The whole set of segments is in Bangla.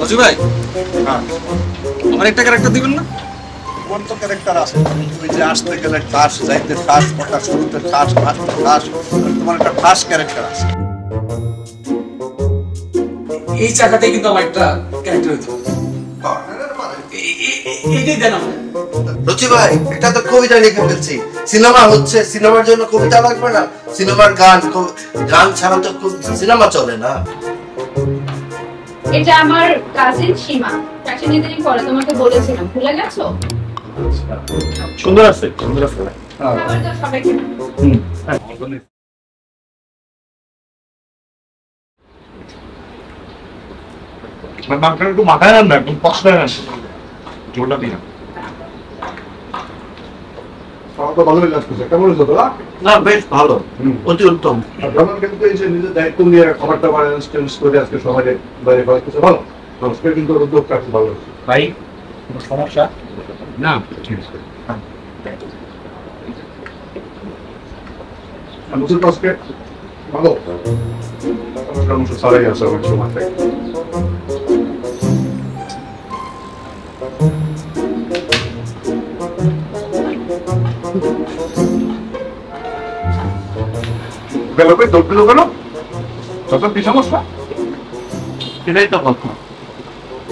অজু ভাই, আমার একটা ক্যারেক্টার দিবেন না? কোন তো ক্যারেক্টার আছে? ওই যে আসতে গেলে ঠাস, যাইতে ঠাস, কথা শুরুতে ঠাস, ভাসতে ঠাস, তোমার একটা ঠাস ক্যারেক্টার আছে। এই জায়গাতেই কিন্তু আমার একটা ক্যারেক্টার হইতে হবে। এইটাই দেন আমার। রুচি ভাই, এটা তো কবিতা লিখে ফেলছি। সিনেমা হচ্ছে, সিনেমার জন্য কবিতা লাগবে না? সিনেমার গান, গান ছাড়া তো সিনেমা চলে না। এটা আমার কাজিন সীমা, ফ্যাশন ডিজাইনিং করে, তোমাকে বলেছিলাম, ভুলে গেছো? সুন্দর আছে, সুন্দর আছে। খাবার দাও সবাইকে। একটু মাথায় নেন না, একদম পছন্দ নেন, জোরটা দিন। ভালোই লাগছে, কেমন হয়েছে তোরা? না, বেশ ভালো, অতি উত্তম। আমার কিন্তু এই যে নিজের দায়িত্ব নিয়ে খাবারটা চেঞ্জ করে আজকে সবাই বাইরে খাওয়া কিছু ভালো, আজকে কিন্তু উদ্যোগটা খুব ভালো হচ্ছে। ভাই, কোনো সমস্যা? না, ঠিক আছে। বুঝতে তো আজকে ভালো সমস্যা ছাড়াই আছে অনেক সময় থেকে। গেল কই দৌড় দিল কেন? তত কি সমস্যা? সেটাই তো কথা।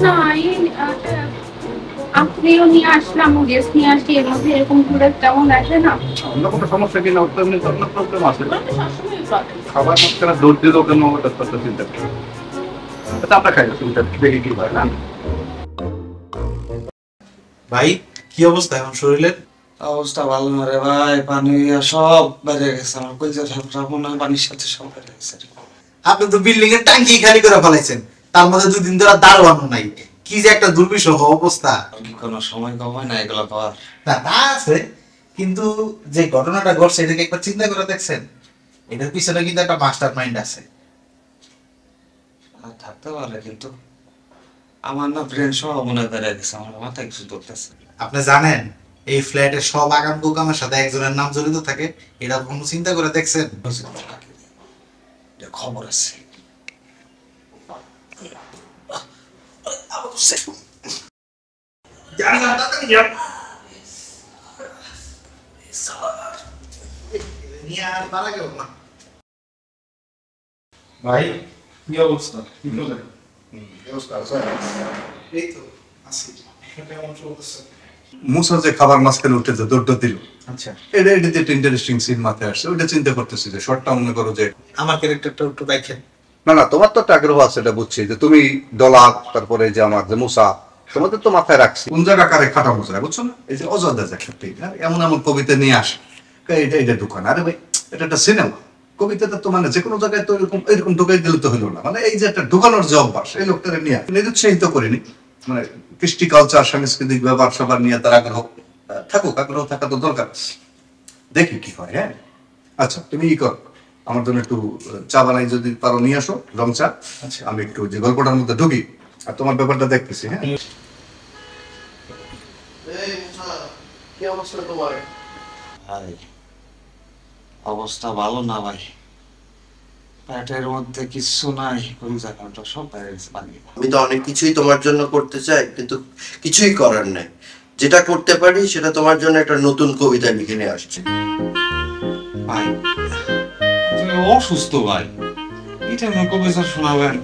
না, আপনিও নিয়ে আসলাম, গেস্ট নিয়ে আসছি, এর মধ্যে এরকম করে তেমন আসে না। অন্য কোনো সমস্যা কিনা তেমনি তো অন্য প্রবলেম আছে। সবসময় প্রবলেম। খাবার মাঝখানে দৌড় দিল কেন ওটা তো চিন্তা করি। এটা আমরা খাই না, চিন্তা দেখি কি হয় না। ভাই, কি অবস্থা এখন শরীরের? অবস্থা ভালো না রে ভাই, পানি সব বেড়ে গেছে, আমার কলজা মনে হয় পানির সাথে সব বেড়ে গেছে। আপনি তো বিল্ডিং এর টাঙ্কি খালি করে ফেলাইছেন, তার মধ্যে 2 দিন ধরে দারোয়ানও নাই। কি যে একটা দুর্বিষহ অবস্থা। কি কোনো সময় কমায় না এগুলো পাওয়ার? না, তা আছে, কিন্তু যে ঘটনাটা ঘটছে এটাকে একবার চিন্তা করে দেখছেন? এটার পিছনে কিন্তু একটা মাস্টার মাইন্ড আছে। থাকতে পারে, কিন্তু আমার না ব্রেন সব মনে হয় বেড়ে গেছে, আমার মাথায় কিছু ধরতেছে। আপনি জানেন এই ফ্ল্যাটের সব আগাম কুকামের সাথে একজনের নাম জড়িত থাকে? এটা কোনো চিন্তা করে দেখছেন? খবর আছে। ভাই, কি অবস্থা? মুসা যে খাবার মাঝখানে উঠে যে দৌড়টা দিল, আচ্ছা, এটা এটাতে একটা ইন্টারেস্টিং সিন মাথায় আসছে। ওইটা চিন্তা করতেছি যে শর্টটা মনে করো যে আমার ক্যারেক্টারটা একটু দেখেন। না না, তোমার তো একটা আগ্রহ আছে, এটা বুঝছি যে তুমি দলাত, তারপরে যে আমার যে মুসা, তোমাদের তো মাথায় রাখছি কোন জায়গা কারে খাটানো যায়, বুঝছো না? এই যে অযোধ্যা যে ক্ষেত্রে এমন এমন কবিতা নিয়ে আসে, এটা এটা ঢুকান। আরে ভাই, এটা একটা সিনেমা, কবিতাটা তো মানে যে কোনো জায়গায় তো এরকম এরকম ঢুকাই দিলে তো হলো না। মানে এই যে একটা ঢুকানোর যে অভ্যাস, এই লোকটারে নিয়ে নিরুৎসাহিত করিনি। মানে কৃষ্টি কালচার, সাংস্কৃতিক ব্যাপার সবার নিয়ে তার আগ্রহ থাকুক, আগ্রহ থাকা তো দরকার। দেখি কি হয়। হ্যাঁ, আচ্ছা, তুমি ই কর, আমার জন্য একটু চা বানাই যদি পারো নিয়ে আসো, রং চা। আচ্ছা, আমি একটু যে গল্পটার মধ্যে ঢুকি আর তোমার ব্যাপারটা দেখতেছি। হ্যাঁ, কি অবস্থা তোমার? ভাই, অবস্থা ভালো না ভাই, পেটের মধ্যে কিছু নাই, কোন জায়গাটা সব বেড়ে গেছে পানি। আমি তো অনেক কিছুই তোমার জন্য করতে চাই, কিন্তু কিছুই করার নাই। যেটা করতে পারি সেটা তোমার জন্য একটা নতুন কবিতা লিখে নিয়ে আসছে। ভাই, তুমি অসুস্থ ভাই, এটা আমি কবিতা শোনাবেন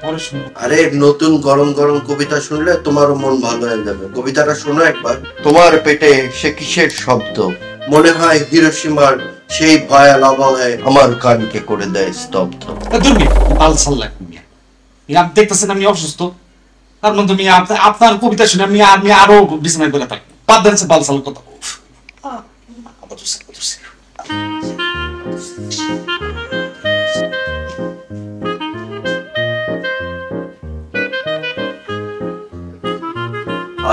পরে শুনবো। আরে, নতুন গরম গরম কবিতা শুনলে তোমারও মন ভালো হয়ে যাবে। কবিতাটা শোনো একবার। তোমার পেটে সে কিসের শব্দ, মনে হয় হিরোশিমার সেই ভয়াল আবহাওয়ায় আমার কানকে করে দেয় স্তব্ধ। দূরবি বালসাল লাগবে, আপনি দেখতেছেন আমি অসুস্থ, তার মধ্যে আমি আপনার কবিতা শুনে আমি আরো বিছানায় বেলা থাকি, বাদ দেন বালসাল কথা।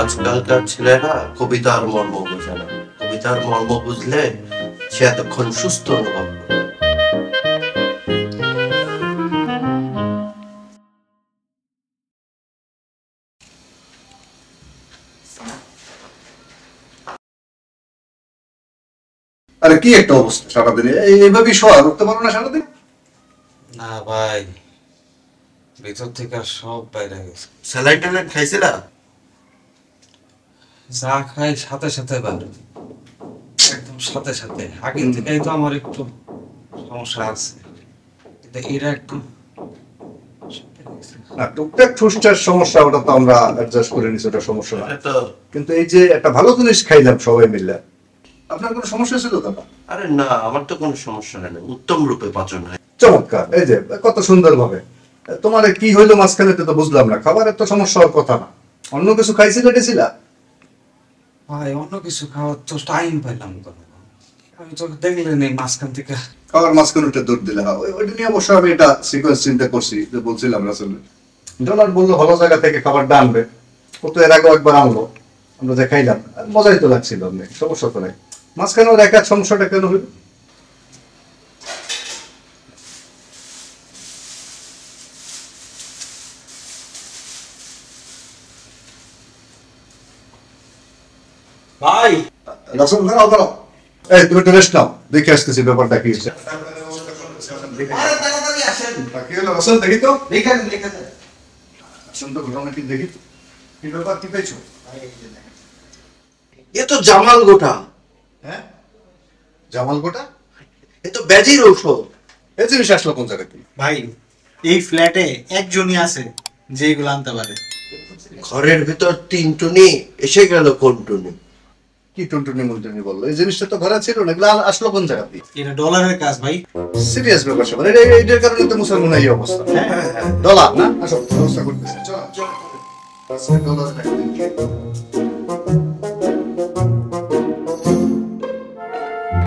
আজকালকার ছেলেরা কবিতার মর্ম বোঝে না। কবিতার মর্ম বুঝলে সে এতক্ষণ সুস্থ অনুভব করে। আরে কি একটা অবস্থা সারাদিন এইভাবে শোয়া, উঠতে পারো না সারাদিন? না ভাই, ভিতর থেকে আর সব বাইরে গেছে। স্যালাইন ট্যালাইন খাইছিলা? যা খাই সাথে সাথে বাইরে, একদম সাথে সাথে। আগে থেকেই তো আমার একটু সমস্যা আছে, কিন্তু এরা একদম টুকটাক ঠুসটার সমস্যা, ওটা তো আমরা অ্যাডজাস্ট করে নিছি, ওটা সমস্যা না। এটা কিন্তু এই যে একটা ভালো জিনিস খাইলাম সবাই মিলে, আপনার কোনো সমস্যা ছিল দাদা? আরে না, আমার তো কোনো সমস্যা হয় না, উত্তম রূপে পাচন হয়। চমৎকার, এই যে কত সুন্দর ভাবে। তোমার কি হইলো মাঝখানে তো বুঝলাম না, খাবারের তো সমস্যা হওয়ার কথা না, অন্য কিছু খাইছিলে টেছিলা? ভাই অন্য কিছু খাওয়ার তো টাইম পাইলাম না। আমি তো দেখলেন এই মাঝখান থেকে খাবার মাঝখানে ওটা দৌড় দিলে ওইটা নিয়ে অবশ্য আমি এটা সিকোয়েন্স চিন্তা করছি, যে বলছিলাম রাসেল ডলার বললো ভালো জায়গা থেকে খাবারটা আনবে, ও তো এর আগেও একবার আনলো, আমরা যে খাইলাম মজাই তো লাগছিল, অনেক সমস্যা তো নাই। মাঝখানে ওর এক সমস্যাটা কেন হইল? ভাই রাসেল দাঁড়াও দাঁড়াও, এই তুমি একটু রেস্ট নাও, দেখে আসতেছি ব্যাপারটা কি হচ্ছে। কি হলো রাসেল, দেখি তো আসুন তো ঘটনা কি দেখি, কি ব্যাপার, কি পেয়েছো? এ তো জামাল গোটা, হ্যাঁ জামাল গোটা, এ তো ব্যাজির ঔষধ। এই জিনিস আসলো কোন জায়গা থেকে? ভাই এই ফ্ল্যাটে একজনই আছে যে এগুলো আনতে পারে। ঘরের ভিতর 3 টুনি, এসে গেল কোন টুনি? কি টুনটুনি মুনটুনি বললো? এই জিনিসটা তো ঘরে ছিল না, এগুলো আসলো কোন জায়গা থেকে? এটা ডলারের কাজ ভাই। সিরিয়াস ব্যাপার স্যাপার, এটার কারণে তো মুসলমান এই অবস্থা। ডলার না, আসো ব্যবস্থা করতেছি, চলো চলো। ডলার